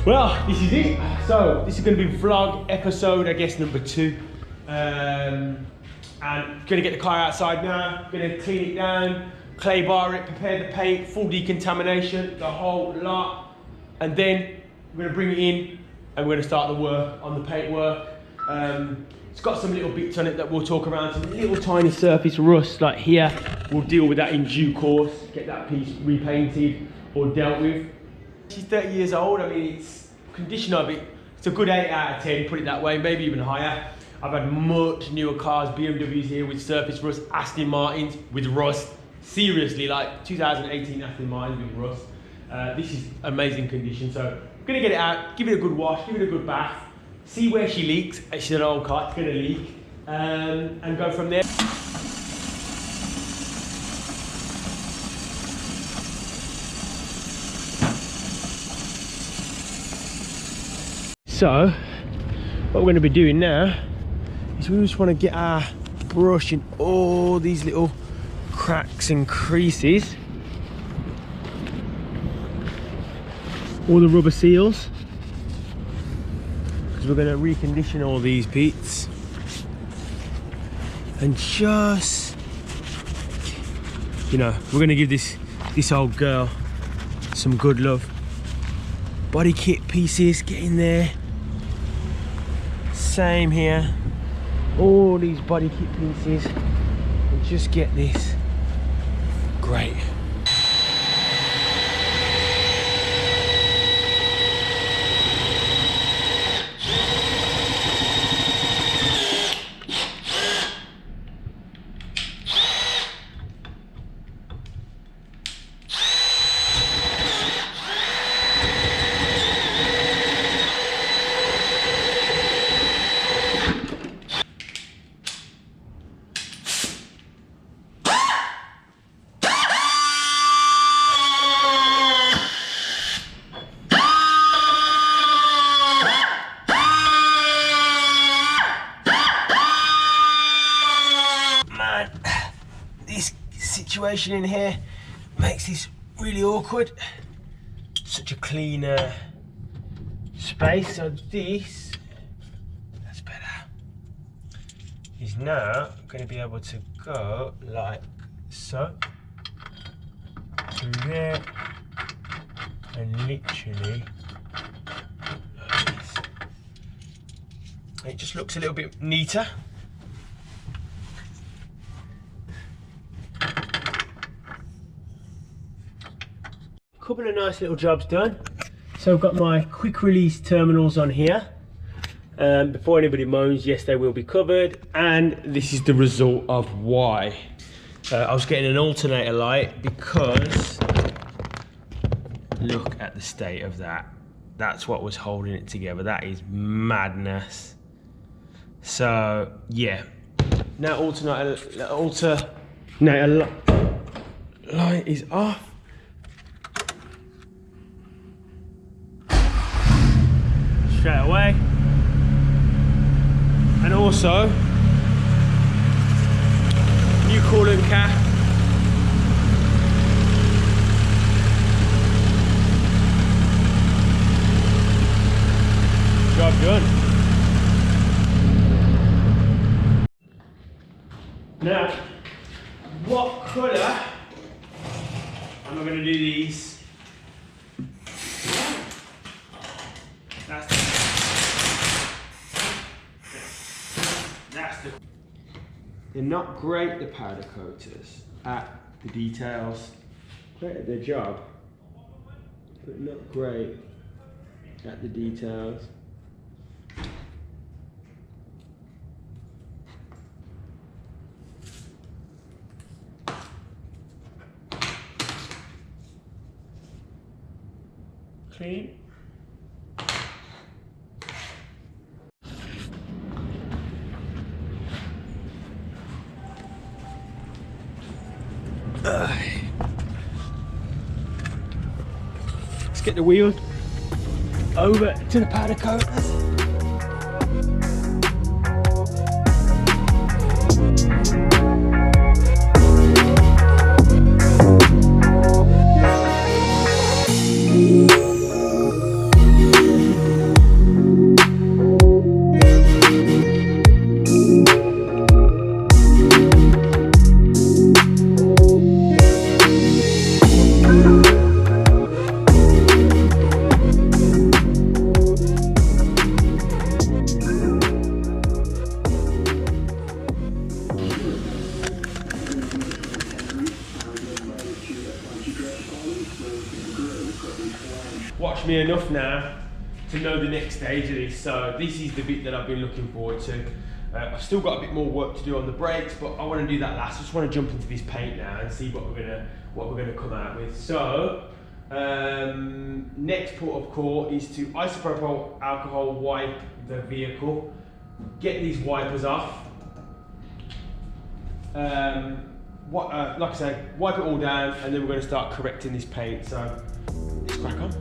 Well, this is it. So this is going to be vlog episode, I guess, number 2. And gonna get the car outside now. Gonna clean it down, clay bar it, prepare the paint, full decontamination, the whole lot. And then we're gonna bring it in and we're gonna start the work on the paint work. It's got some little bits on it that we'll talk around, some little tiny surface rust like here. We'll deal with that in due course, get that piece repainted or dealt with. She's 30 years old. I mean, it's condition of it, it's a good 8 out of 10, put it that way, maybe even higher. I've had much newer cars, BMWs here with surface rust, Aston Martins with rust. Seriously, like 2018 Aston Martins with rust. This is amazing condition, so I'm gonna get it out, give it a good wash, give it a good bath, see where she leaks. She's an old car, it's gonna leak, and go from there. So, what we're gonna be doing now is we just want to get our brush in all these little cracks and creases, all the rubber seals, because we're going to recondition all these bits and just, you know, we're going to give this old girl some good love. Body kit pieces, get in there. Same here. All these body kit pieces and just get this great. This situation in here makes this really awkward. Such a clean space. So this, that's better, is now going to be able to go like so through there and literally like this. It just looks a little bit neater. Couple of nice little jobs done. So I've got my quick release terminals on here. Before anybody moans, yes, they will be covered. And this is the result of why. I was getting an alternator light because look at the state of that. That's what was holding it together. That is madness. So yeah, now alternator light is off. Straight away, and also new coolant cap, job done. Now, what colour am I going to do these? They're not great, the powder coaters, at the details. Great at their job, but not great at the details. Clean. Let's get the wheel over to the powder coaters. me enough now to know the next stage of this. So this is the bit that I've been looking forward to. I've still got a bit more work to do on the brakes, but I want to do that last. I just want to jump into this paint now and see what we're gonna come out with. So next port of call is to isopropyl alcohol wipe the vehicle. Get these wipers off. Like I said, wipe it all down, and then we're going to start correcting this paint. So let's crack on.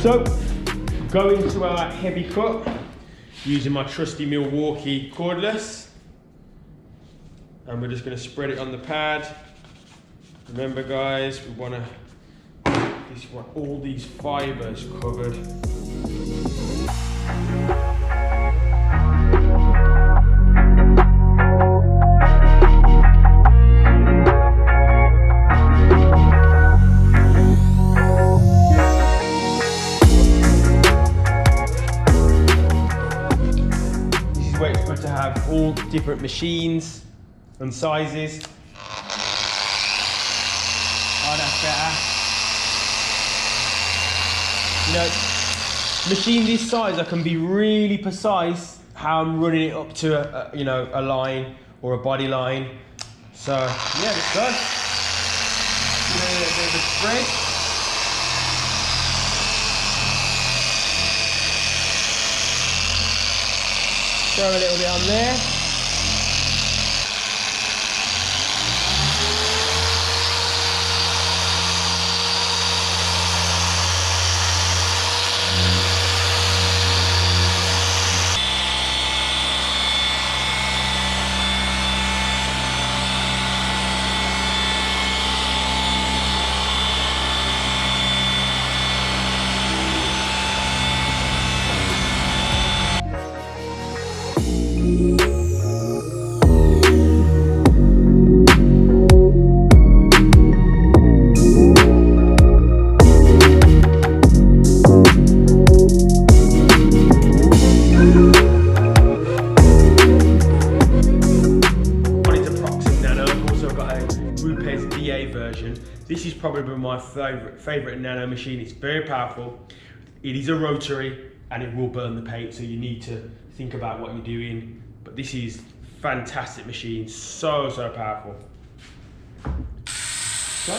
So, going to our heavy cut, using my trusty Milwaukee cordless, and we're just going to spread it on the pad. Remember guys, we want all these fibers covered. To have all different machines and sizes. Oh, that's better. You know, machine this size, I can be really precise how I'm running it up to a line or a body line. So yeah, let's go. Give it a bit of a spread. Throw a little bit on there. This is probably my favorite nano machine. It's very powerful. It is a rotary and it will burn the paint, so you need to think about what you're doing. But this is fantastic machine, so powerful. So.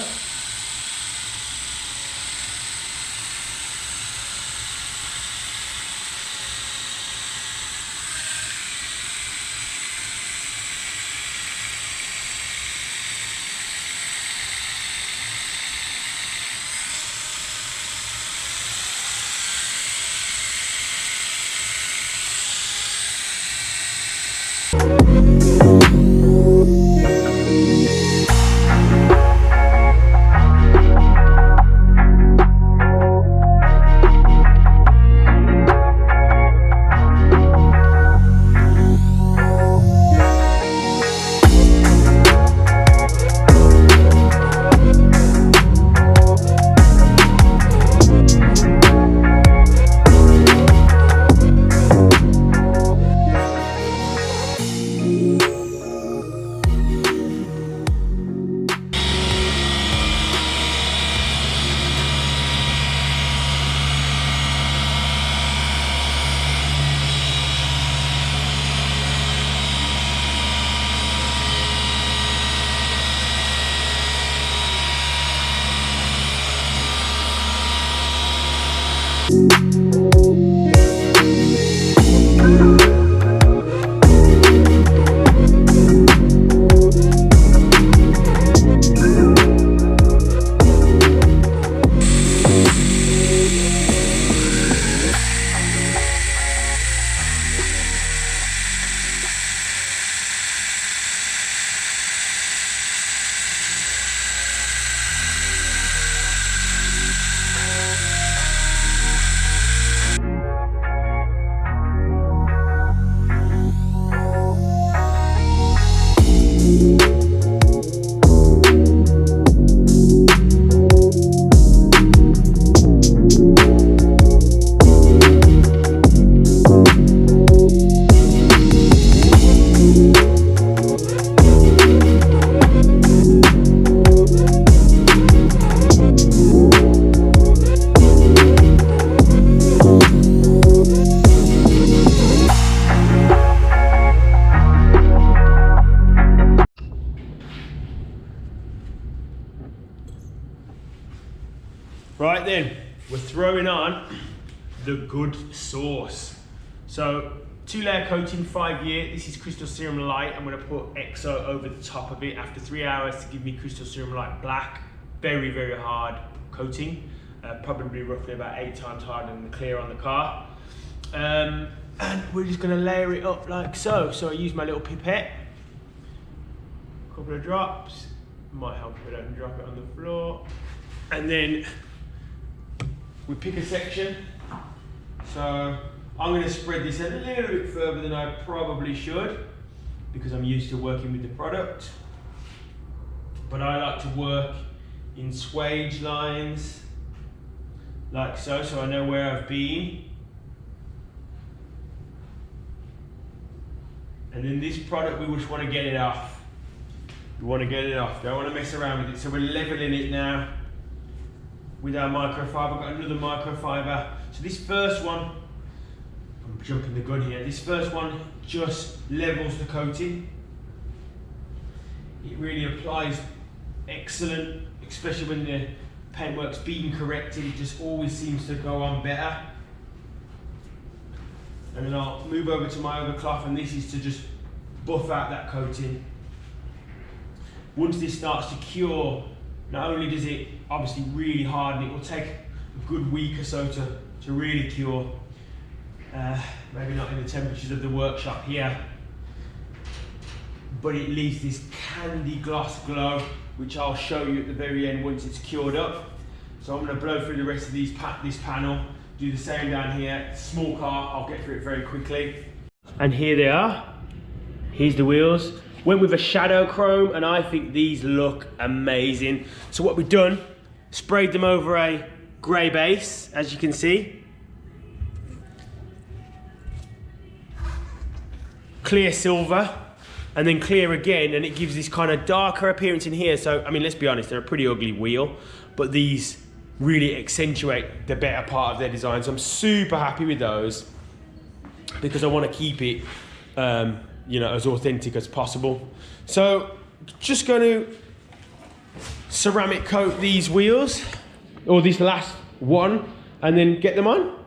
Right then, we're throwing on the good sauce. So 2-layer coating, 5-year. This is Crystal Serum Light. I'm gonna put EXO over the top of it after 3 hours to give me Crystal Serum Light Black. Very, very hard coating. Probably roughly about 8 times harder than the clear on the car. And we're just gonna layer it up like so. So I use my little pipette. A couple of drops. Might help if I don't drop it on the floor. And then we pick a section. So I'm going to spread this a little bit further than I probably should because I'm used to working with the product. But I like to work in swage lines like so, so I know where I've been. And then this product, we just want to get it off. We want to get it off, don't want to mess around with it. So we're leveling it now with our microfiber. I've got another microfiber. So this first one, I'm jumping the gun here. This first one just levels the coating. It really applies excellent, especially when the paintwork's being corrected. It just always seems to go on better. And then I'll move over to my other cloth, and this is to just buff out that coating. Once this starts to cure, not only does it obviously really harden, it will take a good week or so to really cure. Maybe not in the temperatures of the workshop here, but it leaves this candy gloss glow, which I'll show you at the very end once it's cured up. So I'm going to blow through the rest of this panel, do the same down here. Small car, I'll get through it very quickly. And here they are. Here's the wheels. Went with a shadow chrome, and I think these look amazing. So what we've done, sprayed them over a grey base, as you can see. Clear silver, and then clear again, and it gives this kind of darker appearance in here. So, I mean, let's be honest, they're a pretty ugly wheel, but these really accentuate the better part of their design. So I'm super happy with those because I want to keep it you know, as authentic as possible. So just going to ceramic coat these wheels, or this last one, and then get them on.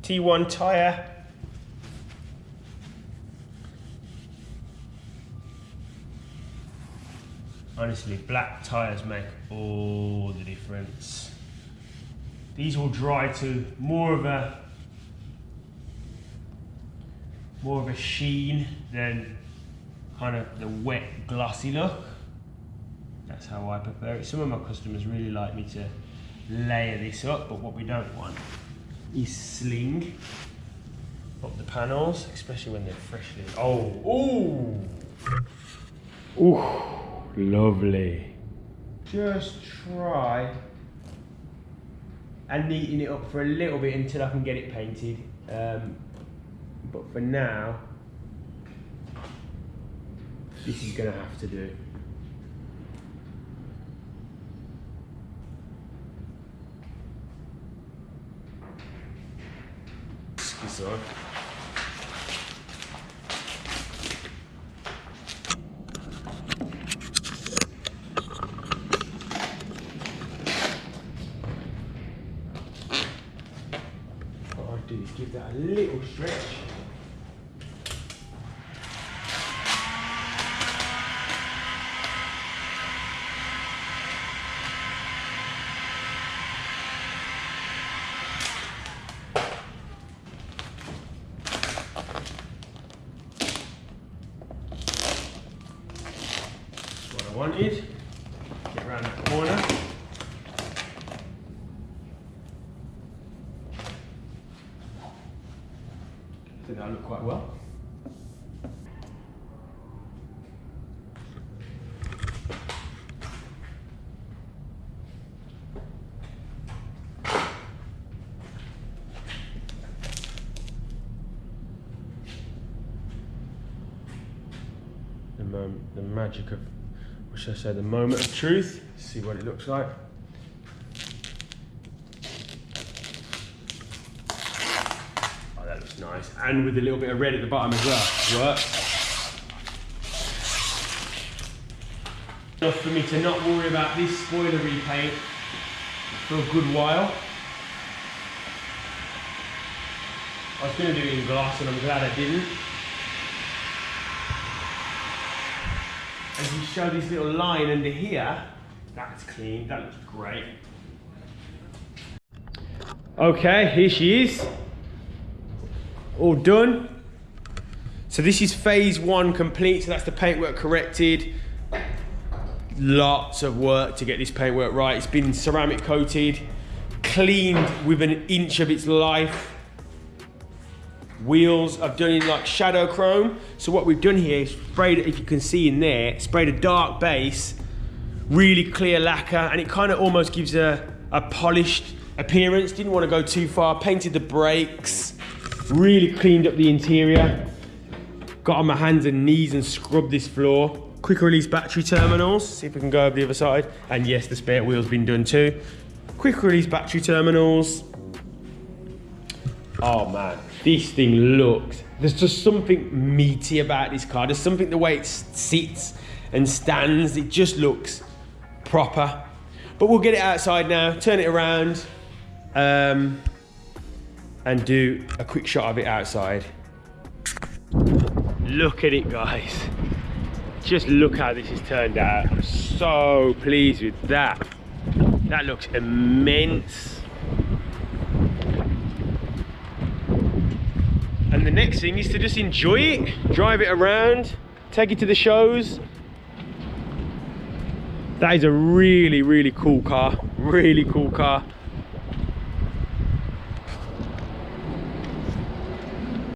T1 tyre. Honestly, black tyres make all the difference. These will dry to more of a sheen than kind of the wet glossy look. That's how I prefer it. Some of my customers really like me to layer this up, but what we don't want is sling up the panels, especially when they're freshly. Oh, lovely. Just try and neaten it up for a little bit until I can get it painted. But for now, this is gonna have to do. Excuse me. Do is give that a little stretch. That's what I wanted. Get around that corner. I think that'll look quite well. The magic of, what should I say, the moment of truth. See what it looks like. Nice, and with a little bit of red at the bottom as well. Works. Enough for me to not worry about this spoiler repaint for a good while. I was going to do it in gloss and I'm glad I didn't. As you show this little line under here, that's clean, that looks great. Okay, here she is. All done. So this is phase 1 complete, so that's the paintwork corrected. Lots of work to get this paintwork right. It's been ceramic coated, cleaned with an inch of its life. Wheels I've done in like shadow chrome. So what we've done here is sprayed, if you can see in there, sprayed a dark base, really clear lacquer, and it kind of almost gives a polished appearance. Didn't want to go too far. Painted the brakes, really cleaned up the interior. Got on my hands and knees and scrubbed this floor. Quick release battery terminals. See if we can go over the other side. And yes, the spare wheel's been done too. Quick release battery terminals. Oh man, this thing looks, there's just something meaty about this car. There's something the way it sits and stands, it just looks proper. But we'll get it outside now, turn it around, and do a quick shot of it outside. Look at it, guys. Just look how this has turned out. I'm so pleased with that. That looks immense. And the next thing is to just enjoy it, drive it around, take it to the shows. That is a really, really cool car, really cool car.